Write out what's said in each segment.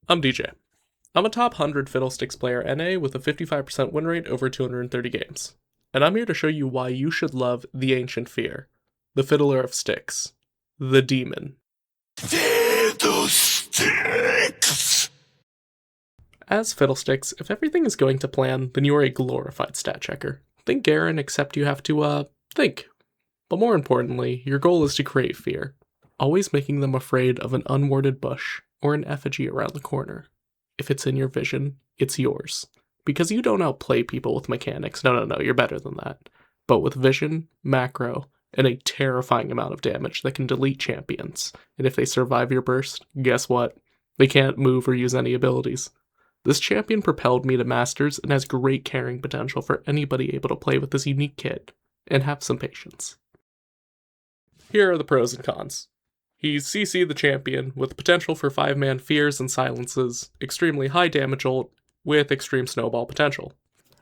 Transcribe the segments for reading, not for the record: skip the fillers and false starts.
I'm DJ. I'm a top 100 Fiddlesticks player NA with a 55% win rate over 230 games. And I'm here to show you why you should love the Ancient Fear, the Fiddler of Sticks, the Demon. Fiddlesticks! As Fiddlesticks, if everything is going to plan, then you are a glorified stat checker. Think Garen, except you have to, think. But more importantly, your goal is to create fear, always making them afraid of an unwarded bush or an effigy around the corner. If it's in your vision, it's yours. Because you don't outplay people with mechanics. No, you're better than that. But with vision, macro, and a terrifying amount of damage that can delete champions. And if they survive your burst, guess what? They can't move or use any abilities. This champion propelled me to Masters and has great carrying potential for anybody able to play with this unique kit. And have some patience. Here are the pros and cons. He's CC the champion, with potential for 5-man fears and silences, extremely high damage ult, with extreme snowball potential.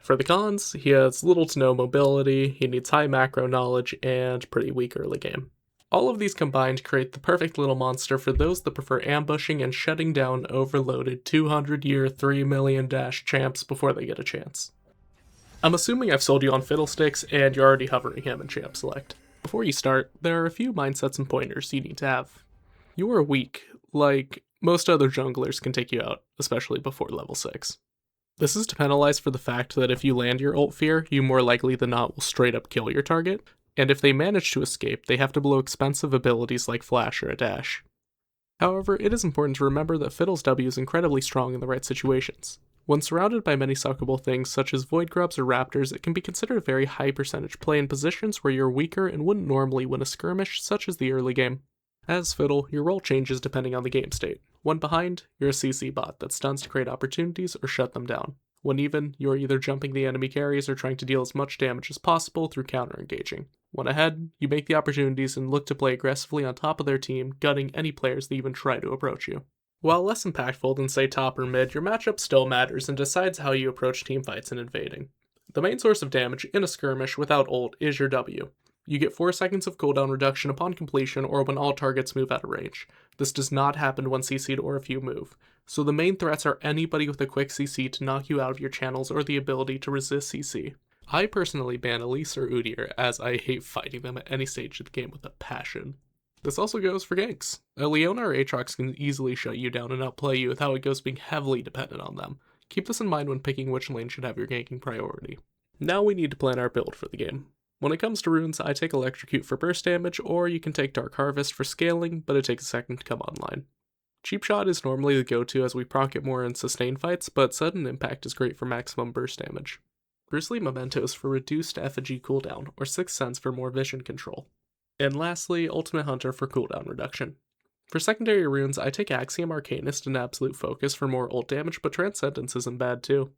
For the cons, he has little to no mobility, he needs high macro knowledge, and pretty weak early game. All of these combined create the perfect little monster for those that prefer ambushing and shutting down overloaded 200-year 3 million dash champs before they get a chance. I'm assuming I've sold you on Fiddlesticks, and you're already hovering him in champ select. Before you start, there are a few mindsets and pointers you need to have. You are weak, like most other junglers can take you out, especially before level 6. This is to penalize for the fact that if you land your ult fear, you more likely than not will straight up kill your target, and if they manage to escape, they have to blow expensive abilities like flash or a dash. However, it is important to remember that Fiddle's W is incredibly strong in the right situations. When surrounded by many suckable things such as void grubs or raptors, it can be considered a very high percentage play in positions where you're weaker and wouldn't normally win a skirmish, such as the early game. As Fiddle, your role changes depending on the game state. When behind, you're a CC bot that stuns to create opportunities or shut them down. When even, you're either jumping the enemy carries or trying to deal as much damage as possible through counter-engaging. When ahead, you make the opportunities and look to play aggressively on top of their team, gutting any players that even try to approach you. While less impactful than say top or mid, your matchup still matters and decides how you approach teamfights and invading. The main source of damage in a skirmish without ult is your W. You get 4 seconds of cooldown reduction upon completion or when all targets move out of range. This does not happen when CC'd or if you move. So the main threats are anybody with a quick CC to knock you out of your channels or the ability to resist CC. I personally ban Elise or Udyr as I hate fighting them at any stage of the game with a passion. This also goes for ganks. A Leona or Aatrox can easily shut you down and outplay you with how it goes being heavily dependent on them. Keep this in mind when picking which lane should have your ganking priority. Now we need to plan our build for the game. When it comes to runes, I take Electrocute for burst damage, or you can take Dark Harvest for scaling, but it takes a second to come online. Cheap Shot is normally the go-to as we proc it more in sustain fights, but Sudden Impact is great for maximum burst damage. Grisly Mementos for reduced effigy cooldown, or Sixth Sense for more vision control. And lastly, Ultimate Hunter for cooldown reduction. For secondary runes, I take Axiom Arcanist and Absolute Focus for more ult damage, but Transcendence isn't bad too.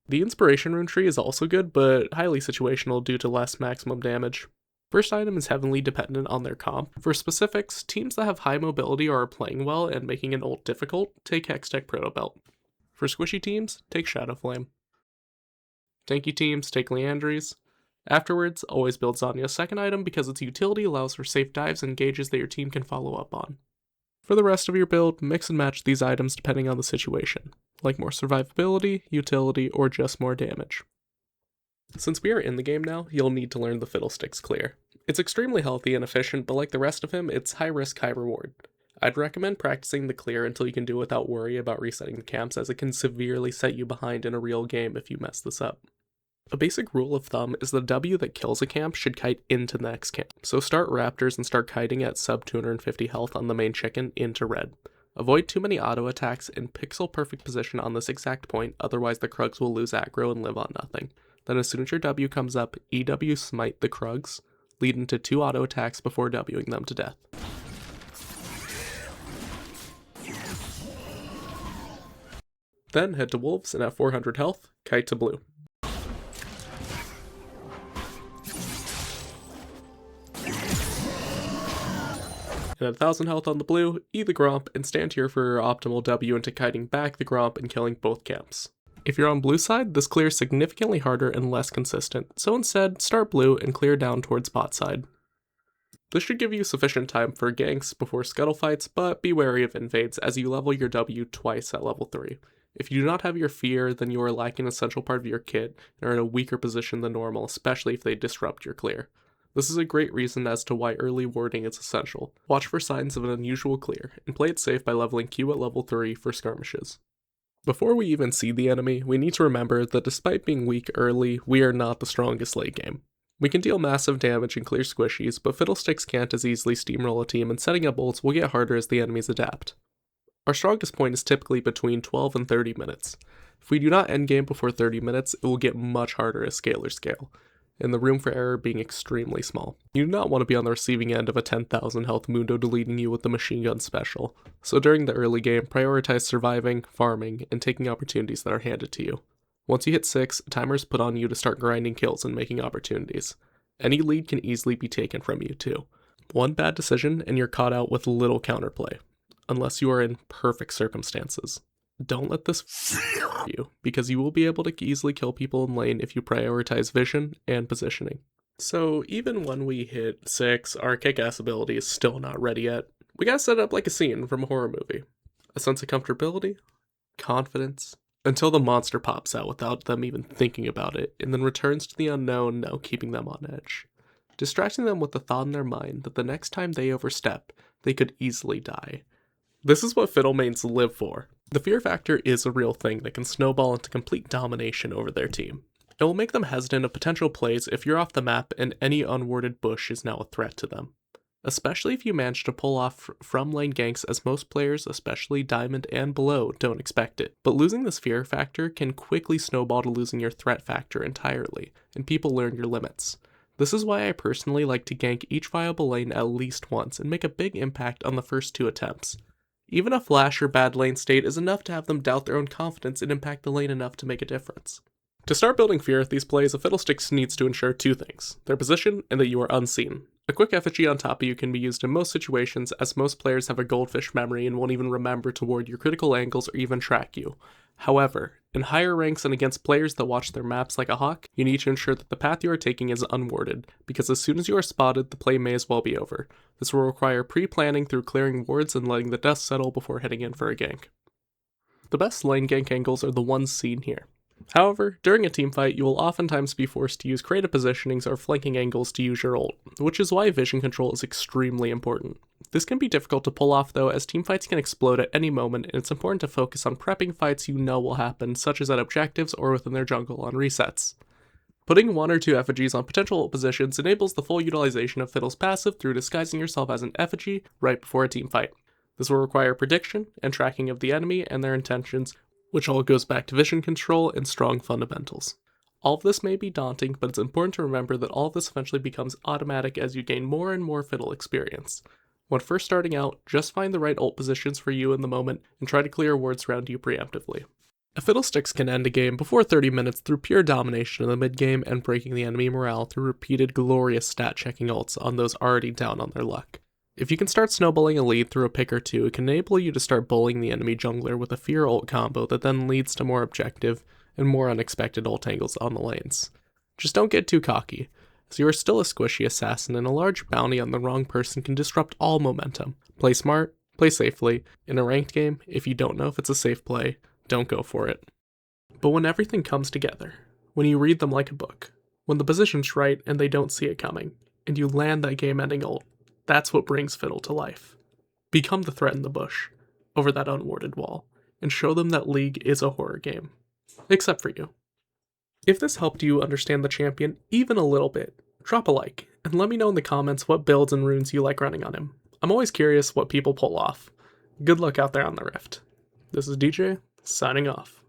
The Inspiration rune tree is also good, but highly situational due to less maximum damage. First item is heavily dependent on their comp. For specifics, teams that have high mobility or are playing well and making an ult difficult, take Hextech Proto Belt. For squishy teams, take Shadow Flame. Tanky teams, take Leandries. Afterwards, always build Zanya's second item because its utility allows for safe dives and engages that your team can follow up on. For the rest of your build, mix and match these items depending on the situation, like more survivability, utility, or just more damage. Since we are in the game now, you'll need to learn the Fiddlesticks clear. It's extremely healthy and efficient, but like the rest of him, it's high risk, high reward. I'd recommend practicing the clear until you can do it without worry about resetting the camps, as it can severely set you behind in a real game if you mess this up. A basic rule of thumb is the W that kills a camp should kite into the next camp, so start Raptors and start kiting at sub 250 health on the main chicken into red. Avoid too many auto attacks in pixel perfect position on this exact point, otherwise the Krugs will lose aggro and live on nothing. Then as soon as your W comes up, EW smite the Krugs, lead into 2 auto attacks before Wing them to death. Then head to Wolves and at 400 health, kite to blue. And at 1000 health on the blue, E the Gromp and stand here for your optimal W into kiting back the Gromp and killing both camps. If you're on blue side, this clear is significantly harder and less consistent, so instead, start blue and clear down towards bot side. This should give you sufficient time for ganks before scuttle fights, but be wary of invades as you level your W twice at level 3. If you do not have your fear, then you are lacking an essential part of your kit and are in a weaker position than normal, especially if they disrupt your clear. This is a great reason as to why early warding is essential. Watch for signs of an unusual clear, and play it safe by leveling Q at level 3 for skirmishes. Before we even see the enemy, we need to remember that despite being weak early, we are not the strongest late game. We can deal massive damage and clear squishies, but Fiddlesticks can't as easily steamroll a team, and setting up ults will get harder as the enemies adapt. Our strongest point is typically between 12 and 30 minutes. If we do not endgame before 30 minutes, it will get much harder as scalers scale, and the room for error being extremely small. You do not want to be on the receiving end of a 10,000 health Mundo deleting you with the machine gun special, so during the early game, prioritize surviving, farming, and taking opportunities that are handed to you. Once you hit 6, a timer is put on you to start grinding kills and making opportunities. Any lead can easily be taken from you too. One bad decision and you're caught out with little counterplay, unless you are in perfect circumstances. Don't let this you, because you will be able to easily kill people in lane if you prioritize vision and positioning. So even when we hit 6, our kick-ass ability is still not ready yet. We gotta set it up like a scene from a horror movie. A sense of comfortability, confidence, until the monster pops out without them even thinking about it, and then returns to the unknown, now keeping them on edge. Distracting them with the thought in their mind that the next time they overstep, they could easily die. This is what fiddle mains live for. The fear factor is a real thing that can snowball into complete domination over their team. It will make them hesitant of potential plays if you're off the map and any unwarded bush is now a threat to them. Especially if you manage to pull off from lane ganks, as most players, especially Diamond and below, don't expect it. But losing this fear factor can quickly snowball to losing your threat factor entirely, and people learn your limits. This is why I personally like to gank each viable lane at least once and make a big impact on the first 2 attempts. Even a flash or bad lane state is enough to have them doubt their own confidence and impact the lane enough to make a difference. To start building fear with these plays, a Fiddlesticks needs to ensure 2 things: their position and that you are unseen. A quick effigy on top of you can be used in most situations, as most players have a goldfish memory and won't even remember to ward your critical angles or even track you. However, in higher ranks and against players that watch their maps like a hawk, you need to ensure that the path you are taking is unwarded, because as soon as you are spotted, the play may as well be over. This will require pre-planning through clearing wards and letting the dust settle before heading in for a gank. The best lane gank angles are the ones seen here. However, during a teamfight, you will oftentimes be forced to use creative positionings or flanking angles to use your ult, which is why vision control is extremely important. This can be difficult to pull off though, as teamfights can explode at any moment, and it's important to focus on prepping fights you know will happen, such as at objectives or within their jungle on resets. Putting 1 or 2 effigies on potential ult positions enables the full utilization of Fiddle's passive through disguising yourself as an effigy right before a teamfight. This will require prediction and tracking of the enemy and their intentions, which all goes back to vision control and strong fundamentals. All of this may be daunting, but it's important to remember that all of this eventually becomes automatic as you gain more and more fiddle experience. When first starting out, just find the right ult positions for you in the moment and try to clear wards around you preemptively. A Fiddlesticks can end a game before 30 minutes through pure domination in the mid-game and breaking the enemy morale through repeated glorious stat-checking ults on those already down on their luck. If you can start snowballing a lead through a pick or 2, it can enable you to start bullying the enemy jungler with a fear ult combo that then leads to more objective and more unexpected ult angles on the lanes. Just don't get too cocky, as you are still a squishy assassin and a large bounty on the wrong person can disrupt all momentum. Play smart, play safely. In a ranked game, if you don't know if it's a safe play, don't go for it. But when everything comes together, when you read them like a book, when the position's right and they don't see it coming, and you land that game-ending ult, that's what brings Fiddle to life. Become the threat in the bush, over that unwarded wall, and show them that League is a horror game. Except for you. If this helped you understand the champion even a little bit, drop a like, and let me know in the comments what builds and runes you like running on him. I'm always curious what people pull off. Good luck out there on the Rift. This is DJ, signing off.